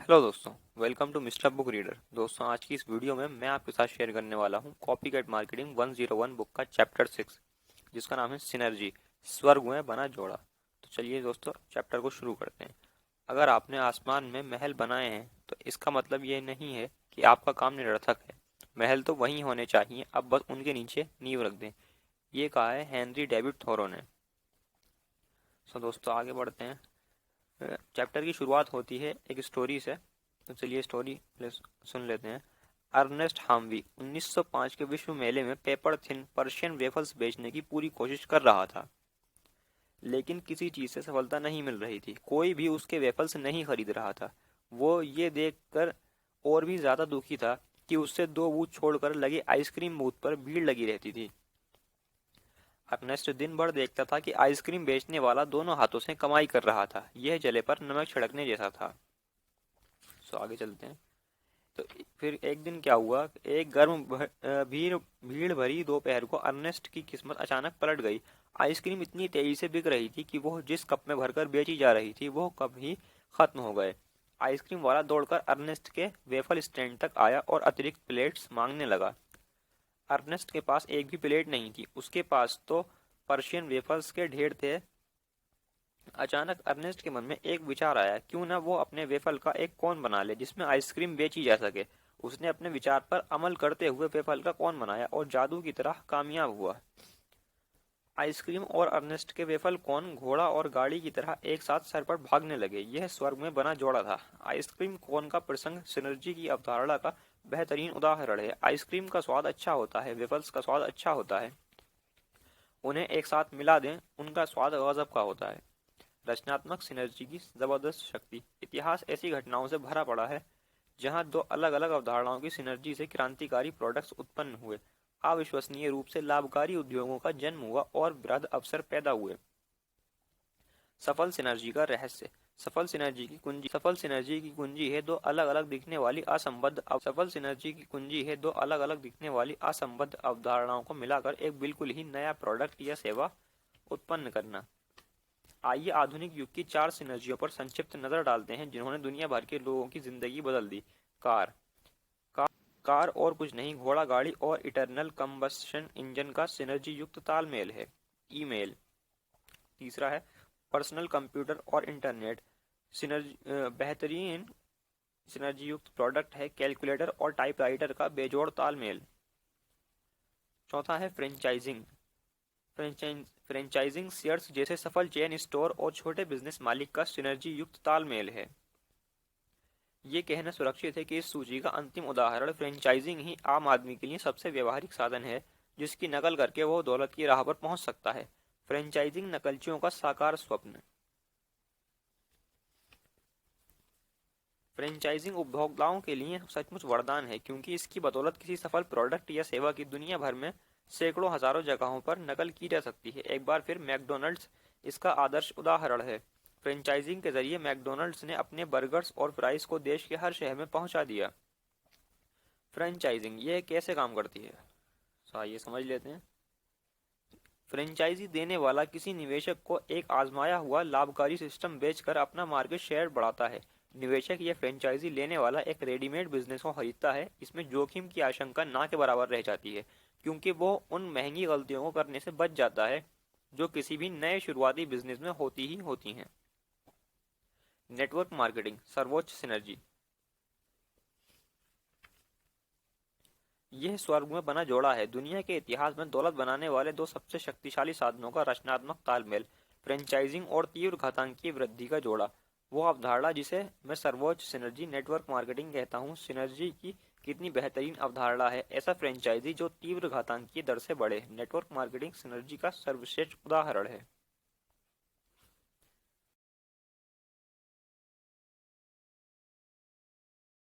Hello दोस्तों, welcome to mister book reader. दोस्तों, आज की इस वीडियो में मैं आपके साथ शेयर करने वाला हूं कॉपीकैट मार्केटिंग 101 बुक का चैप्टर 6, जिसका नाम है सिनर्जी, स्वर्ग में बना जोड़ा। तो चलिए दोस्तों, चैप्टर को शुरू करते हैं। अगर आपने आसमान में महल बनाए हैं तो इसका मतलब ये नहीं है कि आपका काम निरर्थक है। महल तो वहीं होने चाहिए, अब बस उनके नीचे नींव रख दें। ये कहा है हेनरी डेविड थोरो ने। सो दोस्तों, आगे बढ़ते हैं। चैप्टर की शुरुआत होती है एक स्टोरी से। तो चलिए स्टोरी सुन लेते हैं। अर्नेस्ट हाम्वी 1905 के विश्व मेले में पेपर थिन पर्शियन वेफल्स बेचने की पूरी कोशिश कर रहा था, लेकिन किसी चीज से सफलता नहीं मिल रही थी। कोई भी उसके वेफल्स नहीं खरीद रहा था। वो ये देखकर और भी ज्यादा दुखी था कि उससे दो बूथ छोड़कर लगे आइसक्रीम बूथ पर भीड़ लगी रहती थी। अर्नेस्ट दिन भर देखता था कि आइसक्रीम बेचने वाला दोनों हाथों से कमाई कर रहा था। यह जले पर नमक छिड़कने जैसा था। सो आगे चलते हैं। तो फिर एक दिन क्या हुआ, एक भीड़ भीड़ भरी दोपहर को अर्नेस्ट की किस्मत अचानक पलट गई। आइसक्रीम इतनी तेजी से बिक रही थी कि वो जिस कप में भरकर बेची जा रही थी वो कप ही खत्म हो गए। आइसक्रीम वाला दौड़कर अर्नेस्ट के वेफल स्टैंड तक आया और अतिरिक्त प्लेट्स मांगने लगा। अर्नेस्ट के पास एक भी प्लेट नहीं थी, उसके पास तो पर्शियन वेफल्स के ढेर थे। अचानक अर्नेस्ट के मन में एक विचार आया, क्यों न वो अपने वेफल का एक कोन बना ले जिसमें आइसक्रीम बेची जा सके। उसने अपने विचार पर अमल करते हुए वेफल का कोन बनाया और जादू की तरह कामयाब हुआ। आइसक्रीम और अर्नेस्ट के वेफल कोन घोड़ा और गाड़ी की तरह एक साथ सर पर भागने लगे। यह स्वर्ग में बना जोड़ा था। आइसक्रीम कोन का प्रसंग सिनर्जी की अवधारणा का बेहतरीन उदाहरण है। आइसक्रीम का स्वाद अच्छा होता है, वेफल्स का स्वाद अच्छा होता है। उन्हें एक साथ मिला दें, उनका स्वाद गजब का होता है। रचनात्मक सिनर्जी की जबरदस्त शक्ति। इतिहास ऐसी घटनाओं से भरा पड़ा है जहां दो अलग अलग अवधारणाओं की सिनर्जी से क्रांतिकारी प्रोडक्ट्स उत्पन्न हुए, अविश्वसनीय रूप से लाभकारी उद्योगों का जन्म हुआ और वृहद अवसर पैदा हुए। सफल सिनर्जी का रहस्य। सफल सिनर्जी की कुंजी है दो अलग अलग दिखने वाली सफल सिनर्जी की कुंजी है दो अलग अलग दिखने वाली असंबद्ध अवधारणाओं को मिलाकर एक बिल्कुल ही नया प्रोडक्ट या सेवा उत्पन्न करना। आइए आधुनिक युग की चार सिनर्जियों पर संक्षिप्त नजर डालते हैं जिन्होंने दुनिया भर के लोगों की जिंदगी बदल दी। कार कार कार और कुछ नहीं, घोड़ा गाड़ी और इंटरनल कंबस्शन इंजन का सिनर्जी युक्त तालमेल है। ईमेल। तीसरा है पर्सनल कंप्यूटर और इंटरनेट। सिनर्जी बेहतरीन सिनर्जी युक्त प्रोडक्ट है कैलकुलेटर और टाइपराइटर का बेजोड़ तालमेल। चौथा है फ्रेंचाइजिंग। फ्रेंचाइजिंग शेयर्स जैसे सफल चेन स्टोर और छोटे बिजनेस मालिक का सिनर्जी युक्त तालमेल है। ये कहना सुरक्षित है कि इस सूची का अंतिम उदाहरण फ्रेंचाइजिंग ही आम आदमी के लिए सबसे व्यवहारिक साधन है जिसकी नकल करके वो दौलत की राह पर पहुंच सकता है। फ्रेंचाइजिंग नकलचियों का साकार स्वप्न। फ्रेंचाइजिंग उपभोक्ताओं के लिए सचमुच वरदान है, क्योंकि इसकी बदौलत किसी सफल प्रोडक्ट या सेवा की दुनिया भर में सैकड़ों हजारों जगहों पर नकल की जा सकती है। एक बार फिर मैकडॉनल्ड्स इसका आदर्श उदाहरण है। फ्रेंचाइजिंग के जरिए मैकडॉनल्ड्स ने अपने बर्गर्स और फ्राइज को देश के हर शहर में पहुंचा दिया। फ्रेंचाइजिंग ये कैसे काम करती है, आइए समझ लेते हैं। फ्रेंचाइजी देने वाला किसी निवेशक को एक आजमाया हुआ लाभकारी सिस्टम बेचकर अपना मार्केट शेयर बढ़ाता है। निवेशक या फ्रेंचाइजी लेने वाला एक रेडीमेड बिजनेस को खरीदता है। इसमें जोखिम की आशंका ना के बराबर रह जाती है, क्योंकि वो उन महंगी गलतियों को करने से बच जाता है जो किसी भी नए शुरुआती बिजनेस में होती ही होती हैं। नेटवर्क मार्केटिंग सर्वोच्च सिनर्जी। यह स्वर्ग में बना जोड़ा है। दुनिया के इतिहास में दौलत बनाने वाले दो सबसे शक्तिशाली साधनों का रचनात्मक तालमेल, फ्रेंचाइजिंग और तीव्र घातांकीय वृद्धि का जोड़ा। वो अवधारणा जिसे मैं सर्वोच्च सिनर्जी नेटवर्क मार्केटिंग कहता हूँ। सिनर्जी की कितनी बेहतरीन अवधारणा है। ऐसा फ्रेंचाइजी जो तीव्र घातांकीय दर से बढ़े। नेटवर्क मार्केटिंग सिनर्जी का सर्वश्रेष्ठ उदाहरण है।